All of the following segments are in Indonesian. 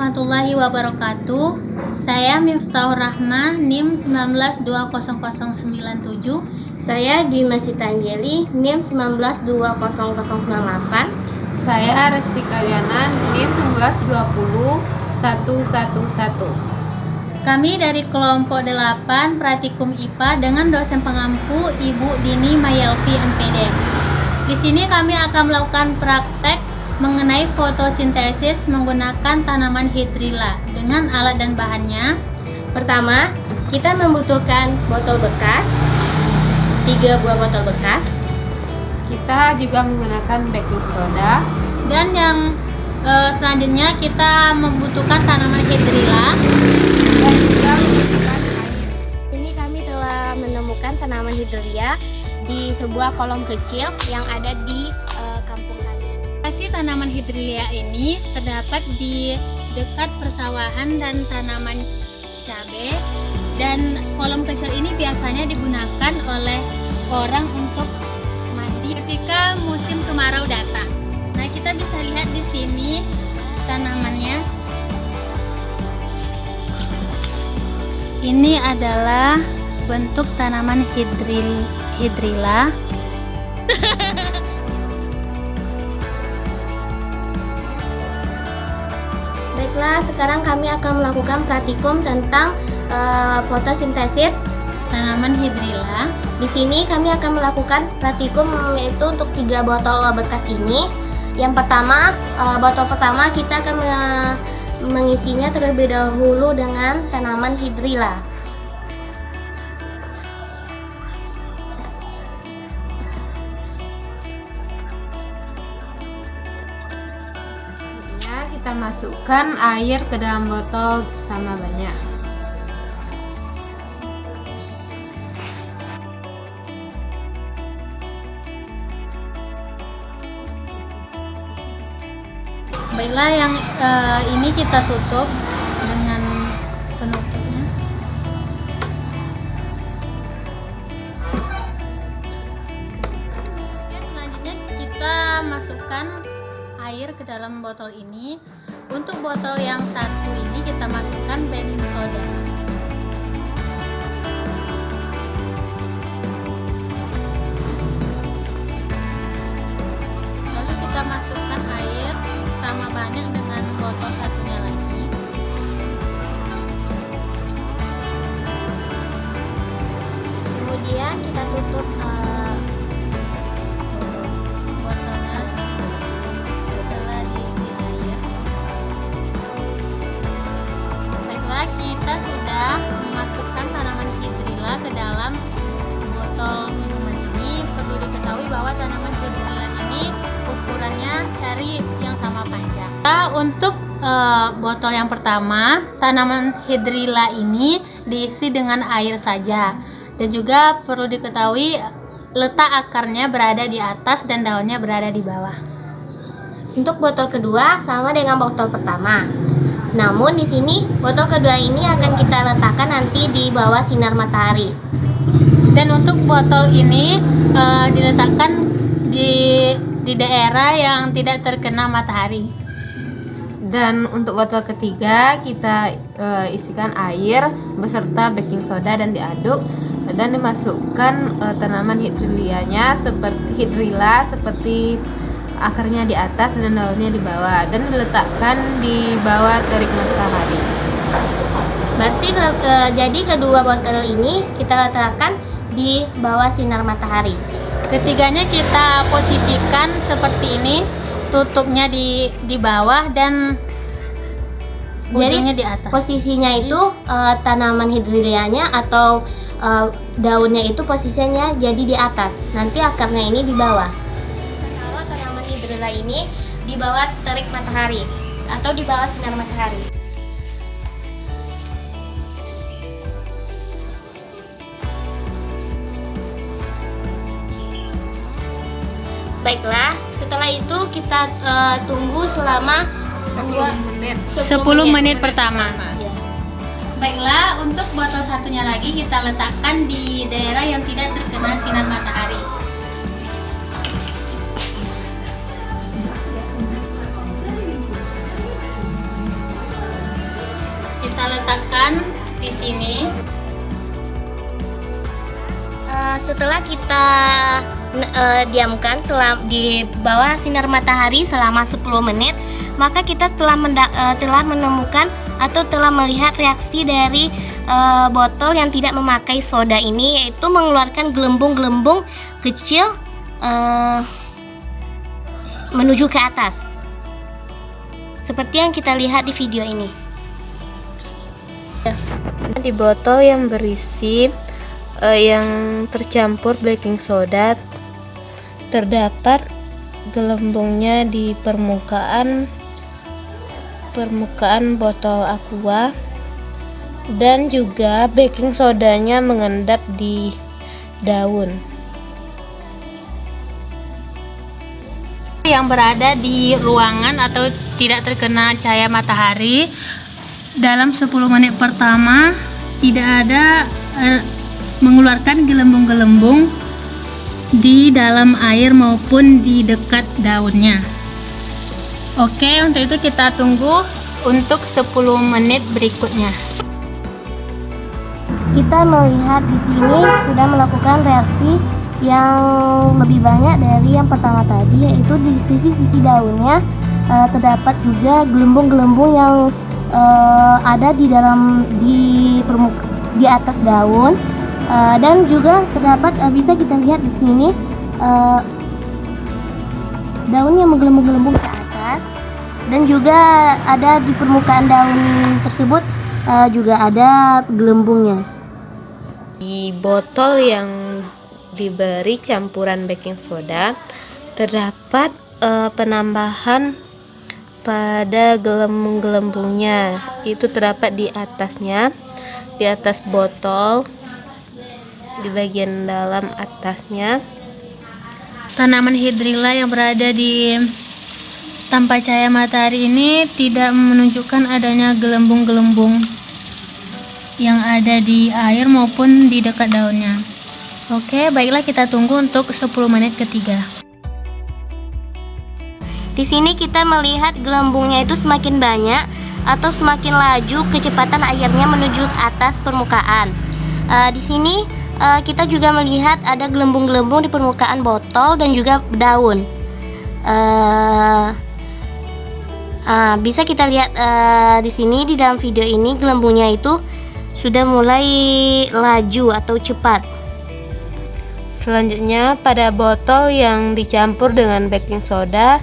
warahmatullahi wabarakatuh. Saya Miftahur Rahma, NIM 1920097. Saya Dwi Masita Anjeli, NIM 1920098. Saya Resti Kalyana, NIM 1920111. Kami dari kelompok 8 Pratikum IPA dengan dosen pengampu Ibu Dini Mayelvi MPD. Di sini kami akan melakukan praktek mengenai fotosintesis menggunakan tanaman hidrilla dengan alat dan bahannya. Pertama, kita membutuhkan botol bekas, 3 buah botol bekas. Kita juga menggunakan baking soda. Dan yang selanjutnya kita membutuhkan tanaman hidrilla Dan juga membutuhkan air. Ini kami telah menemukan tanaman hidrilla di sebuah kolom kecil yang ada di kampung kami. Lokasi tanaman hidrilla ini terdapat di dekat persawahan dan tanaman cabai, dan kolom kecil ini biasanya digunakan oleh orang untuk mandi ketika musim kemarau datang. Nah, kita bisa lihat di sini tanamannya. Ini adalah bentuk tanaman hidrilla. Baiklah, sekarang kami akan melakukan praktikum tentang fotosintesis Tanaman hidrilla. Di sini kami akan melakukan praktikum yaitu untuk 3 botol bekas ini. Yang pertama, botol pertama kita akan mengisinya terlebih dahulu dengan tanaman hidrilla. Selanjutnya kita masukkan air ke dalam botol sama banyak. Baiklah, yang ini kita tutup dengan penutupnya. Oke, selanjutnya kita masukkan air ke dalam botol ini. Untuk botol yang satu ini kita masukkan baking soda. Lalu kita masukkan air sama banyak dengan botol satunya lagi. Kemudian kita tutup Botolnya setelah diisi air. Baiklah, kita sudah memasukkan tanaman hidrilla ke dalam botol minuman ini. Perlu diketahui bahwa tanaman hidrilla ini ukurannya cari yang sama panjang. Untuk botol yang pertama, tanaman hidrilla ini diisi dengan air saja. Dan juga perlu diketahui letak akarnya berada di atas dan daunnya berada di bawah. Untuk botol kedua sama dengan botol pertama. Namun di sini botol kedua ini akan kita letakkan nanti di bawah sinar matahari. Dan untuk botol ini diletakkan di daerah yang tidak terkena matahari. Dan untuk botol ketiga kita isikan air beserta baking soda dan diaduk dan dimasukkan tanaman hidrillanya seperti akarnya di atas dan daunnya di bawah, dan diletakkan di bawah terik matahari. Berarti jadi kedua botol ini kita letakkan di bawah sinar matahari. Ketiganya kita posisikan seperti ini, tutupnya di bawah dan ujungnya di atas. Posisinya itu tanaman hidrillanya atau daunnya itu posisinya jadi di atas. Nanti akarnya ini di bawah. Taruh tanaman hidrilla ini di bawah terik matahari atau di bawah sinar matahari. Baiklah, setelah itu kita tunggu selama 10 menit pertama. Ya. Baiklah, untuk botol satunya lagi kita letakkan di daerah yang tidak terkena sinar matahari. kita letakkan di sini. Setelah kita diamkan di bawah sinar matahari selama 10 menit, maka kita telah menemukan atau telah melihat reaksi dari botol yang tidak memakai soda ini, yaitu mengeluarkan gelembung-gelembung kecil menuju ke atas, seperti yang kita lihat di video ini. Di botol yang berisi yang tercampur baking soda terdapat gelembungnya di permukaan botol aqua, dan juga baking sodanya mengendap di daun Yang berada di ruangan atau tidak terkena cahaya matahari dalam 10 menit pertama tidak ada mengeluarkan gelembung-gelembung di dalam air maupun di dekat daunnya. Oke, untuk itu kita tunggu untuk 10 menit berikutnya. Kita melihat di sini sudah melakukan reaksi yang lebih banyak dari yang pertama tadi, yaitu di sisi daunnya terdapat juga gelembung-gelembung yang ada di atas daun. Dan juga terdapat bisa kita lihat di sini daun yang menggelembung-gelembung ke atas, dan juga ada di permukaan daun tersebut juga ada gelembungnya. Di botol yang diberi campuran baking soda terdapat penambahan pada gelembung-gelembungnya, itu terdapat di atasnya, di atas botol, di bagian dalam atasnya. Tanaman hidrilla yang berada di tanpa cahaya matahari ini tidak menunjukkan adanya gelembung-gelembung yang ada di air maupun di dekat daunnya. Oke, baiklah, kita tunggu untuk 10 menit ketiga. Di sini kita melihat gelembungnya itu semakin banyak atau semakin laju kecepatan airnya menuju atas permukaan. Di sini kita juga melihat ada gelembung-gelembung di permukaan botol dan juga daun. Bisa kita lihat di sini di dalam video ini gelembungnya itu sudah mulai laju atau cepat. Selanjutnya, pada botol yang dicampur dengan baking soda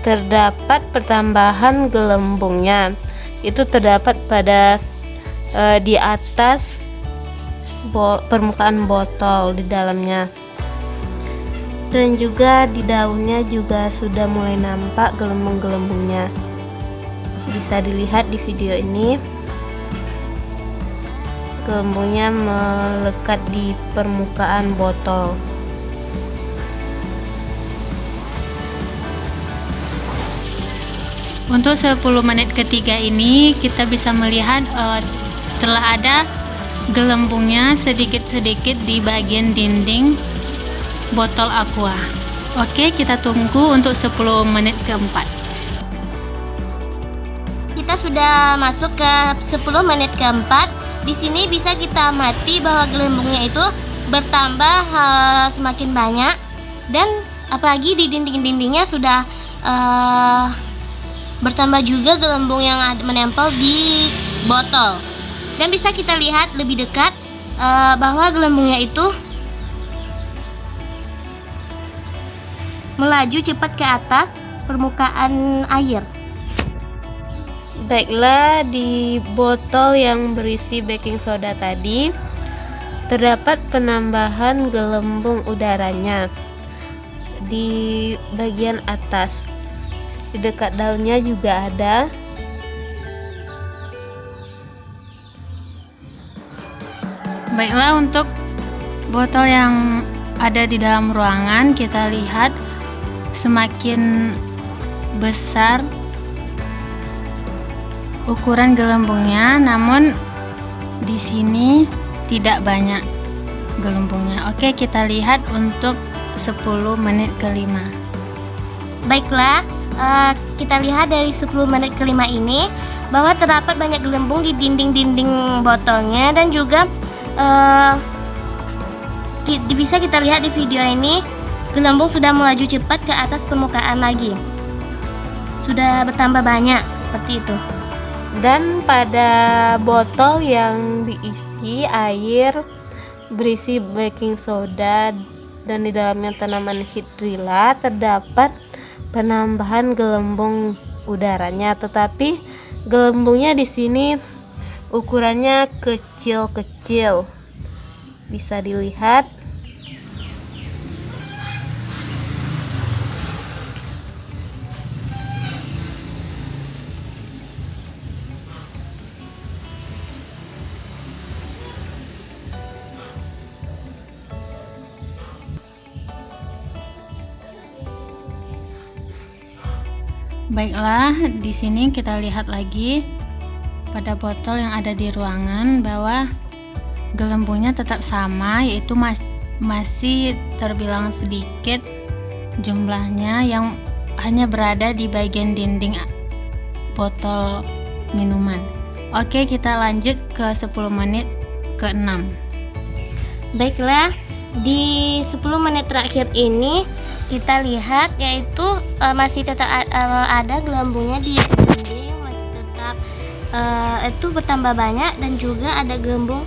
terdapat pertambahan gelembungnya. Itu terdapat pada di atas permukaan botol di dalamnya, dan juga di daunnya juga sudah mulai nampak gelembung-gelembungnya. Bisa dilihat di video ini, gelembungnya melekat di permukaan botol. Untuk 10 menit ketiga ini kita bisa melihat telah ada gelembungnya sedikit-sedikit di bagian dinding botol aqua. Oke, kita tunggu untuk 10 menit keempat. Kita sudah masuk ke 10 menit keempat. Di sini bisa kita amati bahwa gelembungnya itu bertambah semakin banyak, dan apalagi di dinding-dindingnya sudah bertambah juga gelembung yang menempel di botol. Dan bisa kita lihat lebih dekat bahwa gelembungnya itu melaju cepat ke atas permukaan air. Baiklah, di botol yang berisi baking soda tadi terdapat penambahan gelembung udaranya di bagian atas. Di dekat daunnya juga ada. Baiklah, untuk botol yang ada di dalam ruangan kita lihat semakin besar ukuran gelembungnya, namun di sini tidak banyak gelembungnya. Oke, kita lihat untuk 10 menit kelima. Baiklah, kita lihat dari 10 menit kelima ini bahwa terdapat banyak gelembung di dinding-dinding botolnya, dan juga bisa kita lihat di video ini gelembung sudah melaju cepat ke atas permukaan lagi, sudah bertambah banyak seperti itu. Dan pada botol yang diisi air berisi baking soda dan di dalamnya tanaman hidrilla, terdapat penambahan gelembung udaranya, tetapi gelembungnya di sini ukurannya kecil-kecil, bisa dilihat. Baiklah, di sini kita lihat lagi pada botol yang ada di ruangan bahwa gelembungnya tetap sama, yaitu masih terbilang sedikit jumlahnya yang hanya berada di bagian dinding botol minuman. Oke, kita lanjut ke 10 menit ke-6. Baiklah, di 10 menit terakhir ini kita lihat yaitu masih tetap ada gelembungnya di dinding, masih tetap itu bertambah banyak, dan juga ada gelembung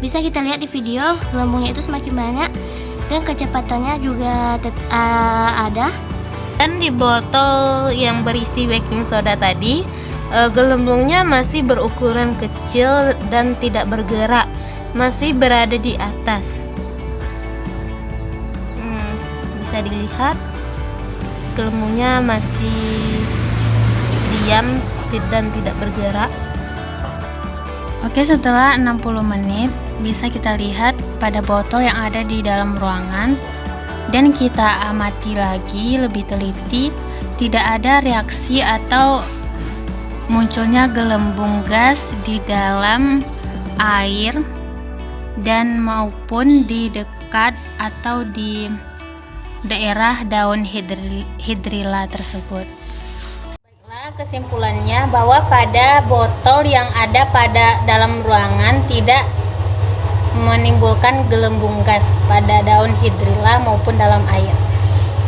bisa kita lihat di video gelembungnya itu semakin banyak dan kecepatannya juga ada. Dan di botol yang berisi baking soda tadi, gelembungnya masih berukuran kecil dan tidak bergerak, masih berada di atas. Bisa dilihat gelembungnya masih diam dan tidak bergerak. Oke, setelah 60 menit bisa kita lihat pada botol yang ada di dalam ruangan, dan kita amati lagi lebih teliti, tidak ada reaksi atau munculnya gelembung gas di dalam air dan maupun di dekat atau di daerah daun hidrilla tersebut. Baiklah, kesimpulannya bahwa pada botol yang ada pada dalam ruangan tidak menimbulkan gelembung gas pada daun hidrilla maupun dalam air.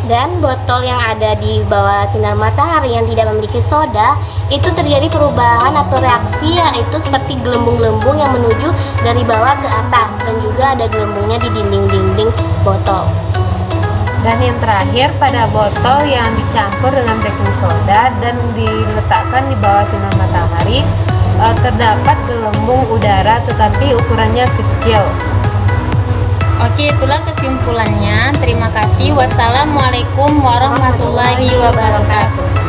Dan botol yang ada di bawah sinar matahari yang tidak memiliki soda itu terjadi perubahan atau reaksi, yaitu seperti gelembung-gelembung yang menuju dari bawah ke atas, dan juga ada gelembungnya di dinding-dinding botol. Dan yang terakhir, pada botol yang dicampur dengan baking soda dan diletakkan di bawah sinar matahari, terdapat gelembung udara tetapi ukurannya kecil. Oke, itulah kesimpulannya. Terima kasih. Wassalamualaikum warahmatullahi wabarakatuh.